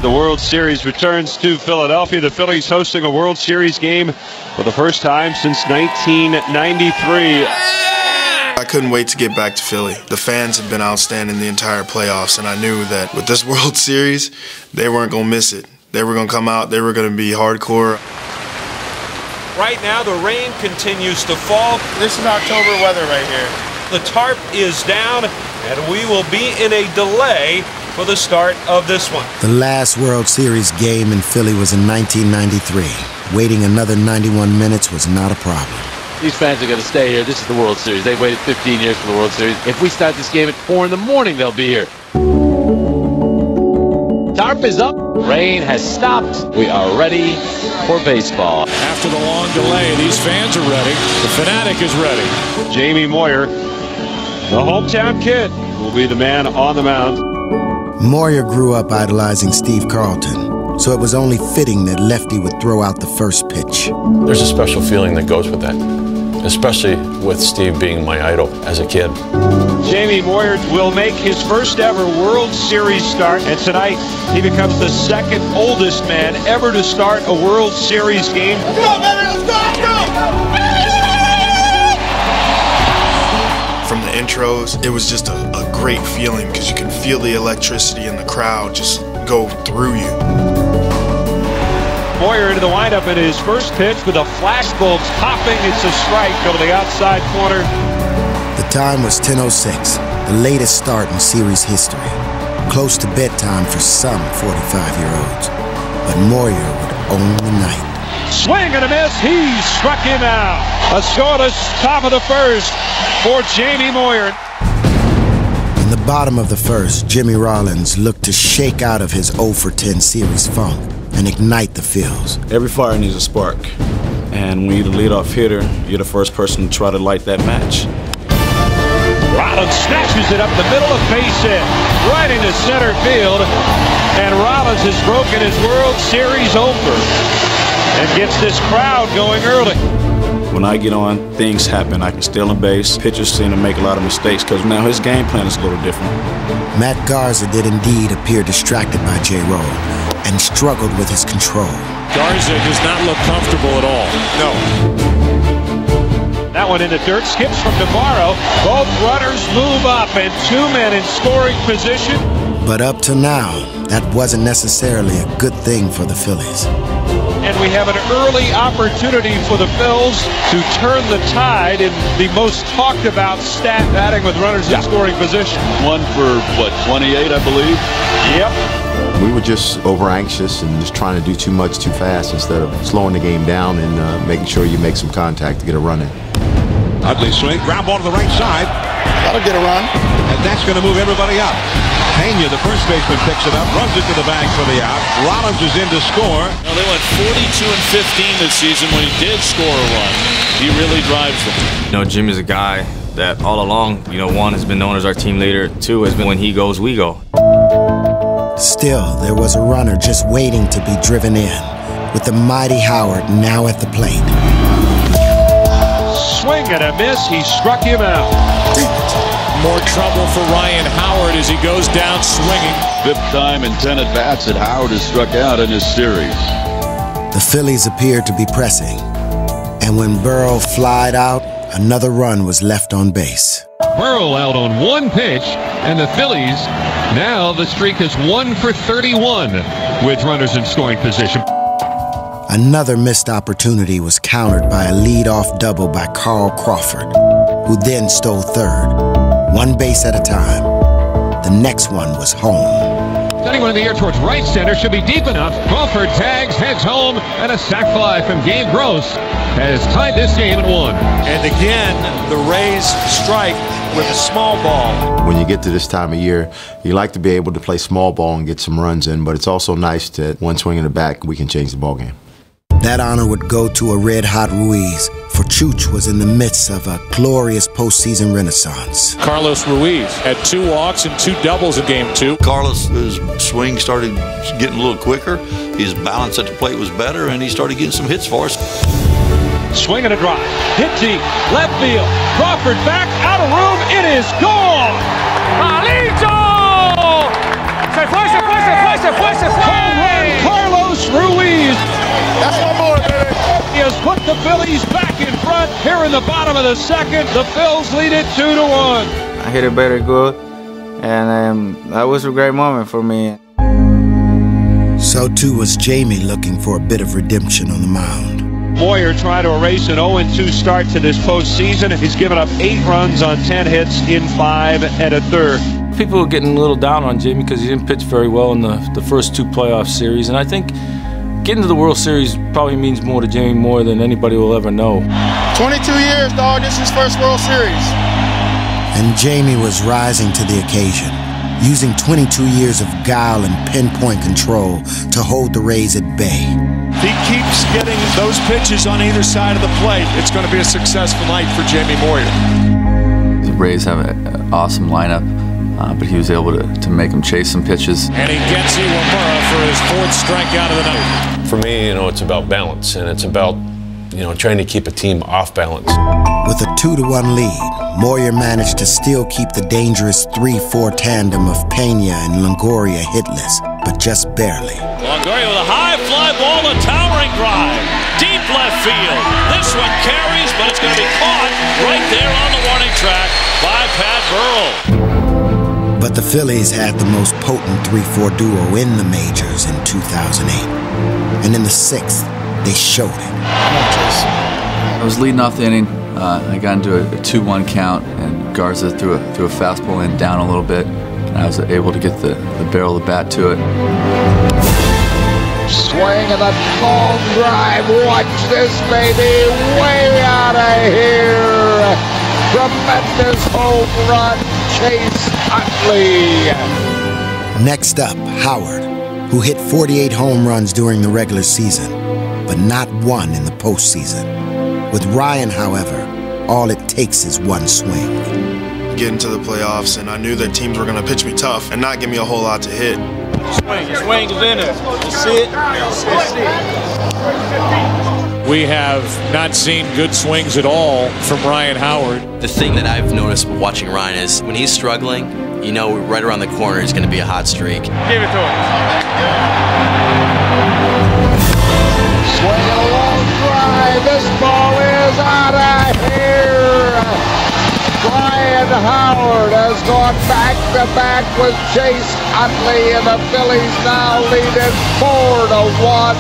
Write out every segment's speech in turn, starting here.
the World Series returns to Philadelphia. The Phillies hosting a World Series game for the first time since 1993. I couldn't wait to get back to Philly. The fans have been outstanding the entire playoffs, and I knew that with this World Series, they weren't going to miss it. They were going to come out, they were going to be hardcore. Right now, the rain continues to fall. This is October weather right here. The tarp is down, and we will be in a delay for the start of this one. The last World Series game in Philly was in 1993. Waiting another 91 minutes was not a problem. These fans are going to stay here. This is the World Series. They've waited 15 years for the World Series. If we start this game at 4 in the morning, they'll be here. Tarp is up. Rain has stopped. We are ready for baseball. After the long delay, these fans are ready. The fanatic is ready. Jamie Moyer, the hometown kid, will be the man on the mound. Moyer grew up idolizing Steve Carlton, so it was only fitting that Lefty would throw out the first pitch. There's a special feeling that goes with that, especially with Steve being my idol as a kid. Jamie Moyer will make his first ever World Series start, and tonight he becomes the second oldest man ever to start a World Series game. Come on, baby, let's go, let's go! From the intros, it was just a great feeling because you can feel the electricity in the crowd just go through you. Moyer into the windup in his first pitch with the flashbulbs popping. It's a strike over the outside corner. The time was 10:06, the latest start in series history. Close to bedtime for some 45-year-olds. But Moyer would own the night. Swing and a miss. He struck him out. A scoreless top of the first for Jamie Moyer. In the bottom of the first, Jimmy Rollins looked to shake out of his 0 for 10 series funk and ignite the Phils. Every fire needs a spark. And when you're the leadoff hitter, you're the first person to try to light that match. Rollins snatches it up the middle of base hit, right into center field. And Rollins has broken his World Series opener and gets this crowd going early. When I get on, things happen. I can steal a base. Pitchers seem to make a lot of mistakes because now his game plan is a little different. Matt Garza did indeed appear distracted by J-Roll and struggled with his control. Garza does not look comfortable at all. No. That one in the dirt, skips from Navarro. Both runners move up and 2 men in scoring position. But up to now, that wasn't necessarily a good thing for the Phillies. And we have an early opportunity for the Phils to turn the tide in the most talked about stat, batting with runners in scoring position. One for, what, 28, I believe? Yep. We were just over anxious and just trying to do too much too fast instead of slowing the game down and making sure you make some contact to get a run in. Ugly swing, ground ball to the right side. That'll get a run. And that's going to move everybody up. Pena, the first baseman, picks it up, runs it to the bag for the out. Rollins is in to score. Now, they went 42-15 this season. When he did score a run, he really drives them. You know, Jimmy's a guy that all along, you know, one has been known as our team leader. Two has been when he goes, we go. Still, there was a runner just waiting to be driven in, with the mighty Howard now at the plate. Swing and a miss. He struck him out. More trouble for Ryan Howard as he goes down swinging. 5th time in 10 at-bats that Howard has struck out in this series. The Phillies appeared to be pressing, and when Burrow flied out, another run was left on base. Burrow out on one pitch, and the Phillies, now the streak is 1 for 31 with runners in scoring position. Another missed opportunity was countered by a lead-off double by Carl Crawford, who then stole third. One base at a time. The next one was home. Sending one in the air towards right center, should be deep enough. Crawford tags, heads home, and a sac fly from Gabe Gross has tied this game at 1. And again, the Rays strike with a small ball. When you get to this time of year, you like to be able to play small ball and get some runs in, but it's also nice that one swing in the back, we can change the ball game. That honor would go to a red-hot Ruiz, for Chooch was in the midst of a glorious postseason renaissance. Carlos Ruiz had 2 walks and 2 doubles in Game 2. Carlos's swing started getting a little quicker. His balance at the plate was better, and he started getting some hits for us. Swing and a drive. Hit deep. Left field. Crawford back. Out of room. It is gone. Palito! Se fue, se fue, se fue, se fue, se fue. Phillies back in front here in the bottom of the second. The Phils lead it 2-1. I hit it very good, and that was a great moment for me. So too was Jamie looking for a bit of redemption on the mound. Moyer trying to erase an 0-2 start to this postseason. He's given up 8 runs on 10 hits in 5 1/3. People are getting a little down on Jamie because he didn't pitch very well in the first 2 playoff series, and I think getting to the World Series probably means more to Jamie Moyer than anybody will ever know. 22 years, dog. This is his first World Series. And Jamie was rising to the occasion, using 22 years of guile and pinpoint control to hold the Rays at bay. If he keeps getting those pitches on either side of the plate, it's going to be a successful night for Jamie Moyer. The Rays have an awesome lineup, but he was able to make them chase some pitches. And he gets Iwamura for his 4th strikeout of the night. For me, it's about balance, and it's about, trying to keep a team off balance. With a 2-1 lead, Moyer managed to still keep the dangerous 3-4 tandem of Pena and Longoria hitless, but just barely. Longoria with a high fly ball, a towering drive. Deep left field. This one carries, but it's going to be caught right there on the warning track by Pat Burrell. But the Phillies had the most potent 3-4 duo in the majors in 2008. And in the 6th, they showed it. I was leading off the inning. I got into a 2-1 count, and Garza threw a fastball in down a little bit, and I was able to get the barrel of the bat to it. Swing and a long drive. Watch this, baby. Way out of here. Tremendous home run. Chase Utley. Next up, Howard, who hit 48 home runs during the regular season, but not one in the postseason. With Ryan, however, all it takes is one swing. Get into the playoffs, and I knew that teams were going to pitch me tough and not give me a whole lot to hit. Swing is in it. You see it? We have not seen good swings at all from Ryan Howard. The thing that I've noticed watching Ryan is when he's struggling, right around the corner is going to be a hot streak. Give it to him. Swing a long drive. This ball is out of here. Ryan Howard has gone back-to-back with Chase Utley, and the Phillies now lead it 4-1.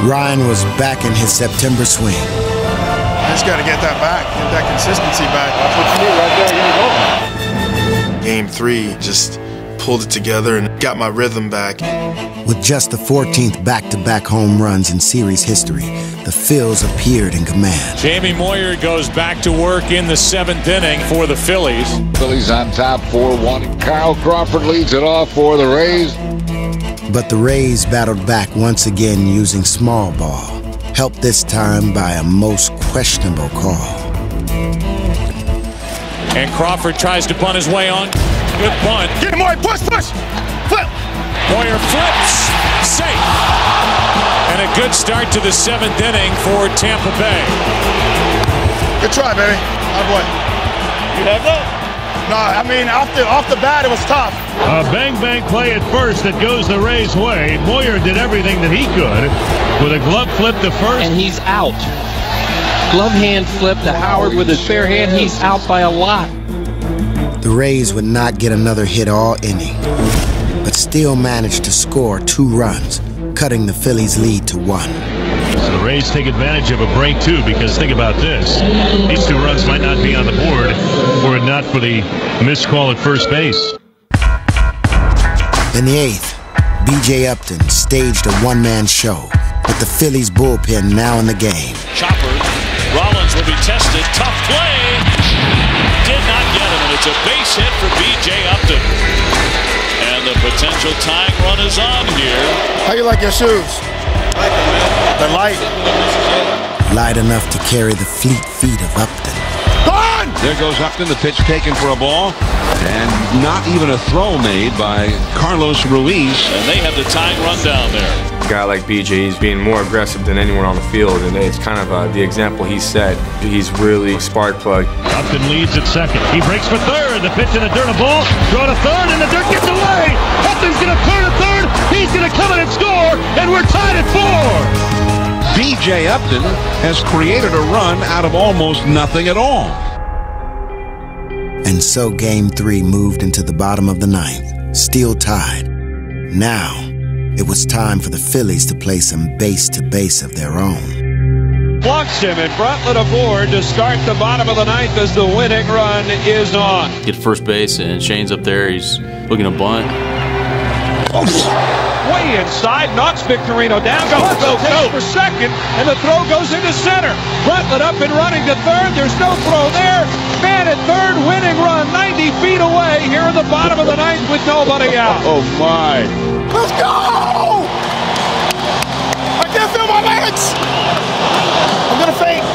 Ryan was back in his September swing. I just got to get that back, get that consistency back. That's what you need right there. Here you go. Game 3, just pulled it together and got my rhythm back. With just the 14th back-to-back home runs in series history, the Phils appeared in command. Jamie Moyer goes back to work in the 7th inning for the Phillies. Phillies on top 4-1. Kyle Crawford leads it off for the Rays. But the Rays battled back once again using small ball, helped this time by a most questionable call. And Crawford tries to bunt his way on. Good bunt. Get him, Moyer. Push. Flip. Moyer flips. Safe. And a good start to the 7th inning for Tampa Bay. Good try, baby. Good boy. You have that? No, I mean, off the bat, it was tough. A bang-bang play at first that goes the Rays' way. Moyer did everything that he could with a glove flip to first. And he's out. Glove hand flip to Howard with his bare hand. He's out by a lot. The Rays would not get another hit all inning, but still managed to score 2 runs, cutting the Phillies' lead to 1. So the Rays take advantage of a break, too, because think about this. These 2 runs might not be on the board were it not for the missed call at first base. In the 8th, B.J. Upton staged a one-man show, with the Phillies bullpen now in the game. Chopper. Rollins will be tested. Tough play. Did not get him, and it's a base hit for B.J. Upton. And the potential tying run is on here. How you like your shoes? Like them, man. They're light. Light enough to carry the fleet feet of Upton. Gone! There goes Upton, the pitch taken for a ball. And not even a throw made by Carlos Ruiz. And they have the tying run down there. A guy like BJ, he's being more aggressive than anyone on the field, and it's kind of the example he set. He's really a spark plug. Upton leads at second. He breaks for third. The pitch in the dirt, a ball. Throw to third, and the dirt gets away. Upton's going to turn to third. He's going to come in and score, and we're tied at 4. B.J. Upton has created a run out of almost nothing at all. And so Game 3 moved into the bottom of the ninth, still tied. Now, it was time for the Phillies to play some base-to-base of their own. Blocks him, and Bruntlett aboard to start the bottom of the ninth as the winning run is on. Get to first base, and Shane's up there. He's looking to bunt. Way inside, knocks Victorino down. Go for second, and the throw goes into center. Bruntlett up and running to third. There's no throw there. Man at third, winning run 90 feet away here in the bottom of the ninth with nobody out. Oh, my. Let's go! I can't feel my legs! I'm gonna faint.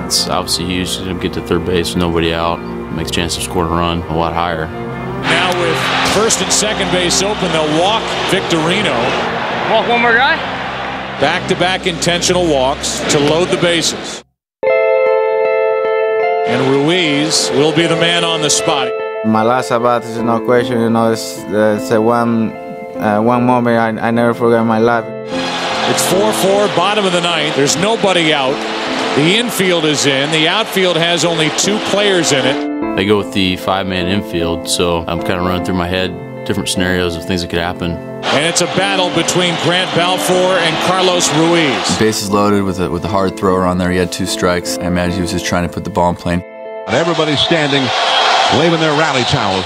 It's obviously huge to get to third base with nobody out. Makes a chance to score a run a lot higher. Now with first and second base open, they'll walk Victorino. Walk one more guy? Back-to-back intentional walks to load the bases. And Ruiz will be the man on the spot. My last at-bat is no question, you know, it's one moment I never forget in my life. It's 4-4, bottom of the ninth. There's nobody out. The infield is in. The outfield has only 2 players in it. They go with the 5-man infield, so I'm kind of running through my head different scenarios of things that could happen. And it's a battle between Grant Balfour and Carlos Ruiz. Bases loaded with a hard thrower on there. He had 2 strikes. I imagine he was just trying to put the ball in play. And everybody's standing, waving their rally towels.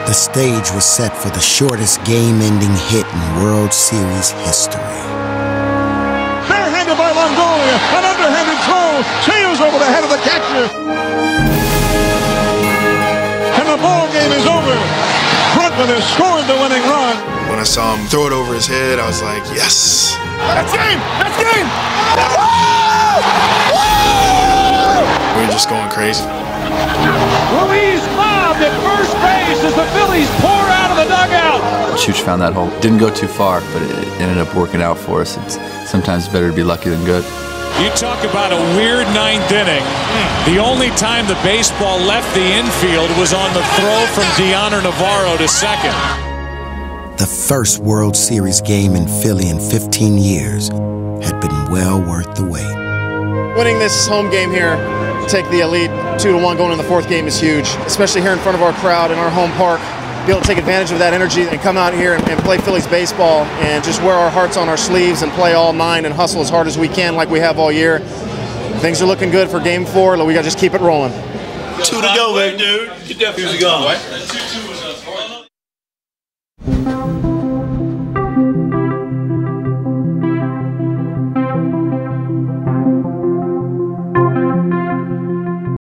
The stage was set for the shortest game-ending hit in World Series history. Barehanded by Longoria, an underhanded throw, sails over the head of the catcher. And the ball game is over. Bruntlett has scored the winning run. When I saw him throw it over his head, I was like, yes. That's game! That's game! We were just going crazy. Ruiz mobbed at first base as the Phillies pour out of the dugout. Chooch found that hole. Didn't go too far, but it ended up working out for us. It's sometimes better to be lucky than good. You talk about a weird ninth inning. The only time the baseball left the infield was on the throw from Deoner Navarro to second. The first World Series game in Philly in 15 years had been well worth the wait. Winning this home game here, take the elite 2-1 going in the 4th game is huge, especially here in front of our crowd in our home park. Be able to take advantage of that energy and come out here and play Phillies baseball and just wear our hearts on our sleeves and play all 9 and hustle as hard as we can like we have all year. Things are looking good for Game 4. We got to just keep it rolling. 2 to go, baby. Dude. Get that 2 to go.